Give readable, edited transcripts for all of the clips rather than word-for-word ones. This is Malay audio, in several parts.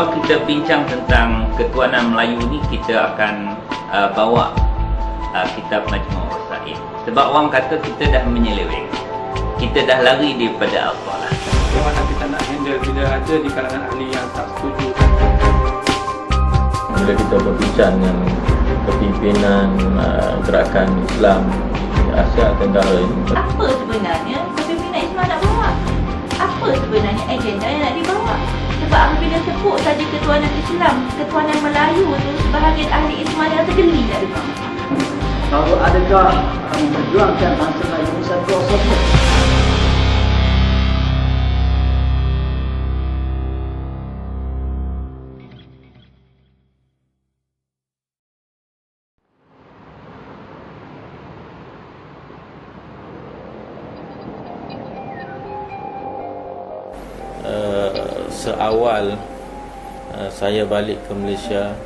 Kalau kita bincang tentang ketuanan Melayu ni, kita akan bawa kitab Majmu' Rasail. Sebab orang kata kita dah menyeleweng, kita dah lari daripada Allah lah. Bagaimana kita nak handle bila ada di kalangan ahli yang tak setuju? Bila kita berbincang dengan kepimpinan gerakan Islam di Asia Tenggara ini, apa sebenarnya kepimpinan Islam nak bawa? Apa sebenarnya agenda yang nak dibawa? Sebab apabila sebut saja ketuanan Islam, ketuanan Melayu tu, sebahagian ahli Islam yang tergeli tak dengar. Bahawa adakah memperjuangkan bangsa Melayu satu satu? Seawal saya balik ke Malaysia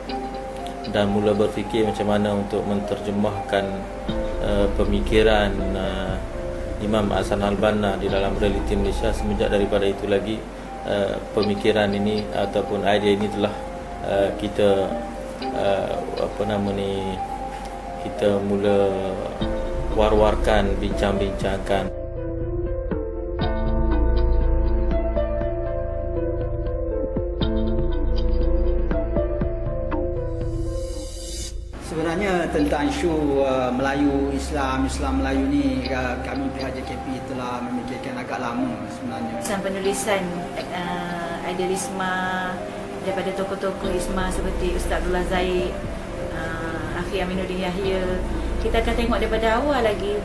dan mula berfikir macam mana untuk menterjemahkan pemikiran Imam Hasan Al-Banna di dalam realiti Malaysia. Semenjak daripada itu lagi pemikiran ini ataupun idea ini telah kita kita mula war-warkan, bincang-bincangkan. Sebenarnya tentang isu Melayu Islam, Islam Melayu ni, kami pihak JKP telah memikirkan agak lama sebenarnya. Penulisan idealisme daripada tokoh-tokoh Islam seperti Ustaz Abdullah Zaid, Akhi Aminuddin Yahya, kita akan tengok daripada awal lagi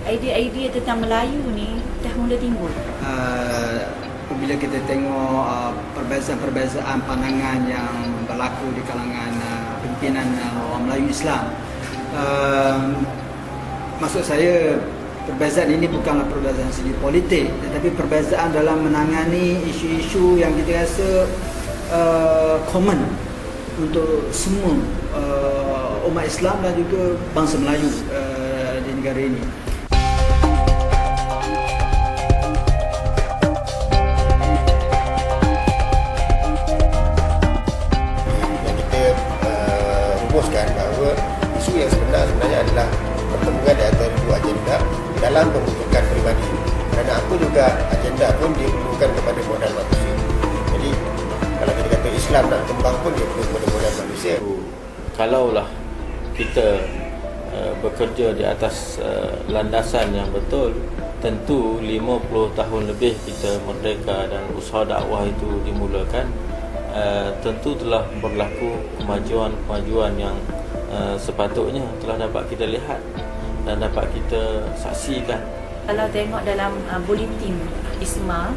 idea-idea tentang Melayu ni dah mula timbul. Bila kita tengok perbezaan-perbezaan pandangan yang berlaku di kalangan pimpinan orang Melayu Islam, maksud saya perbezaan ini bukanlah perbezaan segi politik, tetapi perbezaan dalam menangani isu-isu yang kita rasa common untuk semua umat Islam dan juga bangsa Melayu di negara ini. Rumuskan bahawa isu yang sebenarnya adalah pertemuan di antara dua agenda dalam pembentukan peribadi. Kerana apa juga agenda pun diperlukan kepada modal manusia. Jadi kalau kita kata Islam nak kembang pun dia perlu kepada modal manusia. Kalaulah kita bekerja di atas landasan yang betul, tentu 50 tahun lebih kita merdeka dan usaha dakwah itu dimulakan, tentu telah berlaku kemajuan-kemajuan yang sepatutnya telah dapat kita lihat dan dapat kita saksikan. Kalau tengok dalam buletin ISMA,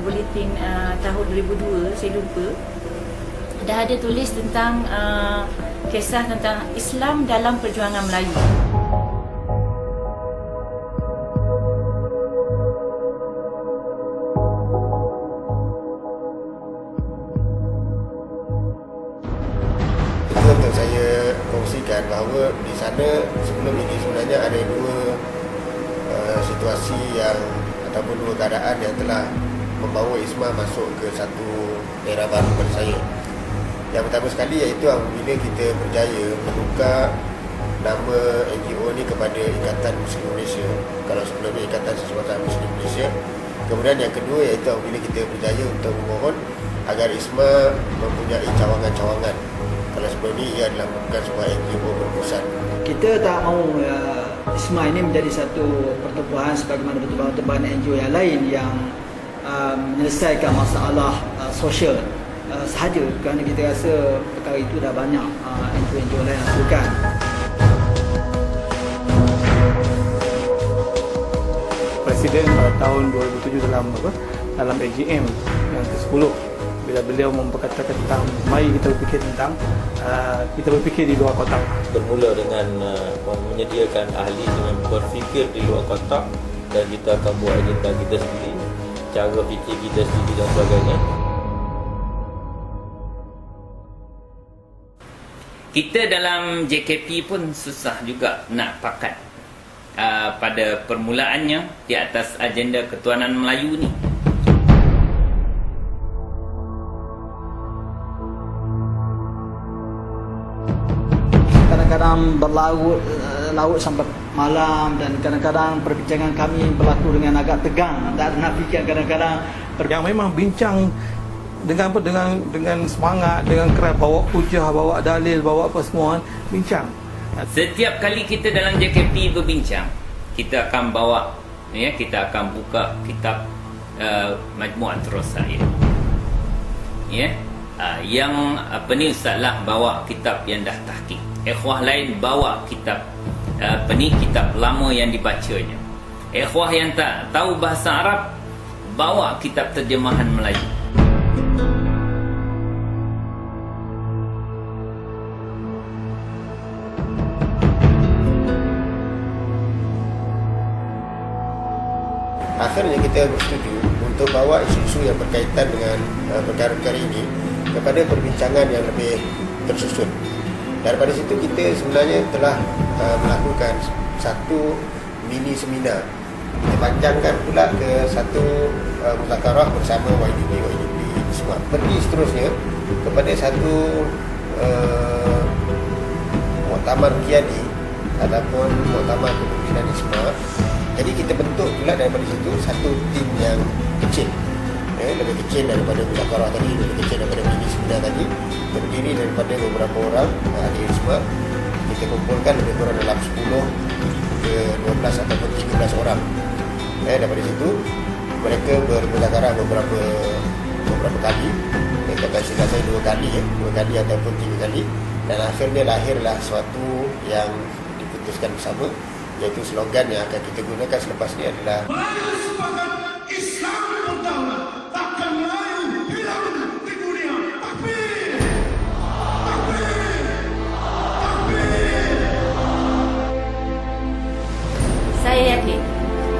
buletin tahun 2002, saya lupa, dah ada tulis tentang kisah tentang Islam dalam perjuangan Melayu. Untuk saya kongsikan bahawa di sana sebelum ini sebenarnya ada dua situasi yang ataupun dua keadaan yang telah membawa ISMA masuk ke satu era baru pada saya. Yang pertama sekali iaitu apabila kita berjaya menukar nama NGO ni kepada Ikatan Muslim Malaysia, kalau sebelumnya Ikatan Sesuatu Muslim Malaysia. Kemudian yang kedua iaitu apabila kita berjaya untuk memohon agar ISMA mempunyai cawangan-cawangan. Kalau sebelum ini ia adalah bukan sebuah NGO berpusat. Kita tak mahu ISMA ini menjadi satu pertubuhan sebagaimana pertubuhan-pertubuhan NGO yang lain yang menyelesaikan masalah sosial sahaja, kerana kita rasa perkara itu dah banyak NGO lain yang lakukan. Presiden pada tahun 2007 dalam AGM yang ke-10, bila beliau memperkatakan tentang mari kita berfikir di luar kotak. Bermula dengan menyediakan ahli dengan berfikir di luar kotak, dan kita akan buat agenda kita sendiri, cara fikir kita sendiri dan sebagainya. Kita dalam JKP pun susah juga nak pakat pada permulaannya di atas agenda ketuanan Melayu ni. kadang-kadang berlaut laut sampai malam, dan kadang-kadang perbincangan kami berlaku dengan agak tegang, tak nafikan kadang-kadang yang memang bincang dengan apa, dengan semangat, dengan keras, bawa hujah, bawa dalil, bawa apa semua, bincang. Setiap kali kita dalam JKP berbincang, kita akan bawa, kita akan buka kitab Majmu'atul Rasail. Yang Ustaz Lah bawa kitab yang dah tahqiq. Ikhwah lain bawa kitab kitab lama yang dibacanya. Ikhwah yang tak tahu bahasa Arab bawa kitab terjemahan Melayu. Akhirnya kita bersetuju untuk bawa isu-isu yang berkaitan dengan perkara-perkara ini kepada perbincangan yang lebih tersusun. Daripada situ kita sebenarnya telah melakukan satu mini seminar. Kita panjangkan pula ke satu muzakarah bersama YDP semua. Pergi seterusnya kepada satu muktamar Qiyadi ataupun muktamar kepimpinan ISMA. Jadi kita bentuk pula daripada situ satu tim yang kecil, lebih kecil daripada muzakarah tadi, lebih kecil daripada mini seminar tadi, terdiri daripada beberapa orang ahli ISMA. Kita kumpulkan lebih kurang dalam 10 ke 12 ataupun 13 orang. Daripada situ mereka bermuzakarah beberapa kali. Kata istilah saya 2 kali ataupun 3 kali, dan akhirnya lahirlah sesuatu yang diputuskan bersama, iaitu slogan yang akan kita gunakan selepas ini adalah Melayu sepakat, Islam berdaulat, takkan Melayu hilang di dunia. Takbir! Takbir! Takbir! Saya yakin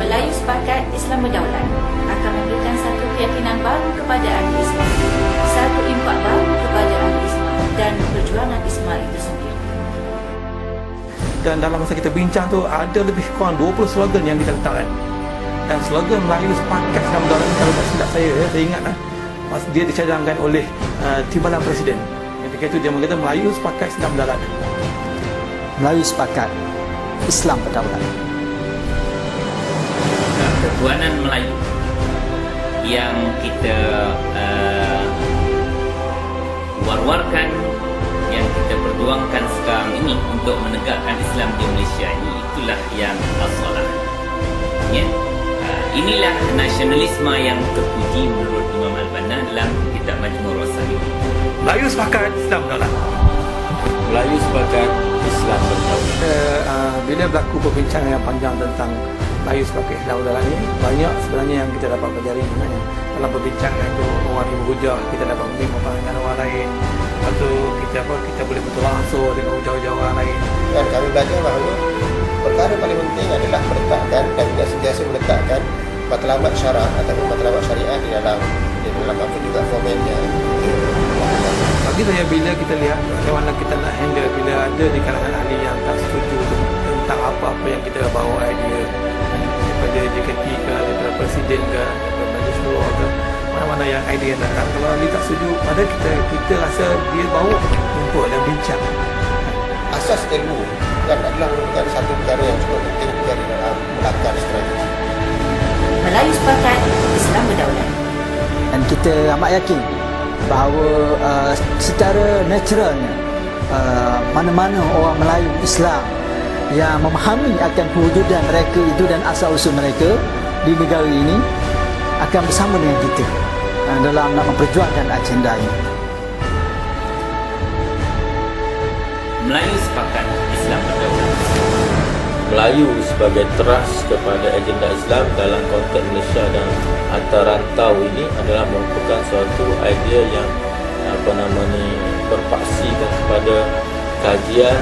Melayu sepakat, Islam berdaulat akan memberikan satu keyakinan baru kepada ahli Islam, satu impak baru kepada ahli Islam dan perjuangan Islam itu sendiri. Dan dalam masa kita bincang tu ada lebih kurang 20 slogan yang kita letakkan. Dan slogan Melayu sepakat Islam berdaulat, kalau tak silap saya ingat dia dicadangkan oleh Timbalan Presiden. Ketika itu dia mengatakan Melayu sepakat Islam berdaulat. Melayu sepakat, Islam berdaulat. Ketuanan Melayu yang kita war-warkan, yang kita perjuangkan sekarang ini untuk menegakkan Islam di Malaysia ini, itulah yang as-salah. Inilah nasionalisme yang terpuji menurut Imam Al-Banna dalam kitab Majmu' Rasail. Melayu sepakat Islam berdaulat. Melayu sepakat, Islam berdaulat. Bila berlaku perbincangan yang panjang tentang Melayu sepakat Islam berdaulat ni, banyak sebenarnya yang kita dapat pelajari sebenarnya. Dalam perbincangan itu, orang yang berhujah, kita dapat menerima pandangan orang lain. Lepas tu kita boleh bertolak ansur dengan hujah-hujah orang lain. Dan kami belajar bahawa perkara paling penting adalah meletakkan dan tidak sentiasa meletakkan matlamat syarak ataupun matlamat syariat di dalam apa juga formatnya. Bagi saya, bila kita lihat bagaimana kita nak handle bila ada di kalangan ahli yang tak setuju tentang apa-apa yang kita bawa idea, daripada JKT ke, daripada Presiden ke, daripada Majlis Syura ke, mana-mana yang idea yang datang, kalau ahli tak setuju, pada kita rasa dia bawa untuk dan bincang. Asas ilmu kan adalah merupakan satu perkara yang cukup penting juga di dalam melakar strategi. Melayu sepakat, Islam berdaulat. Dan kita amat yakin bahawa secara naturalnya mana-mana orang Melayu Islam yang memahami akan perwujudan mereka itu dan asal-usul mereka di negara ini akan bersama dengan kita dalam nak memperjuangkan agenda ini. Melayu sepakat, Islam berdaulat. Melayu sebagai teras kepada agenda Islam dalam konteks Malaysia dan antarantau ini adalah merupakan suatu idea yang berpaksikan kepada kajian,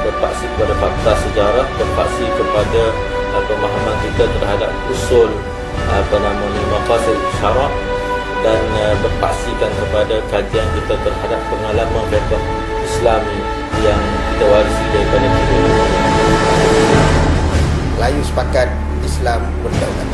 berpaksi kepada fakta sejarah, berpaksi kepada pemahaman kita terhadap usul maqasid syarak, dan berpaksikan kepada kajian kita terhadap pengalaman fiqh Islami yang kita warisi daripada kita. Melayu sepakat, Islam berdaulat.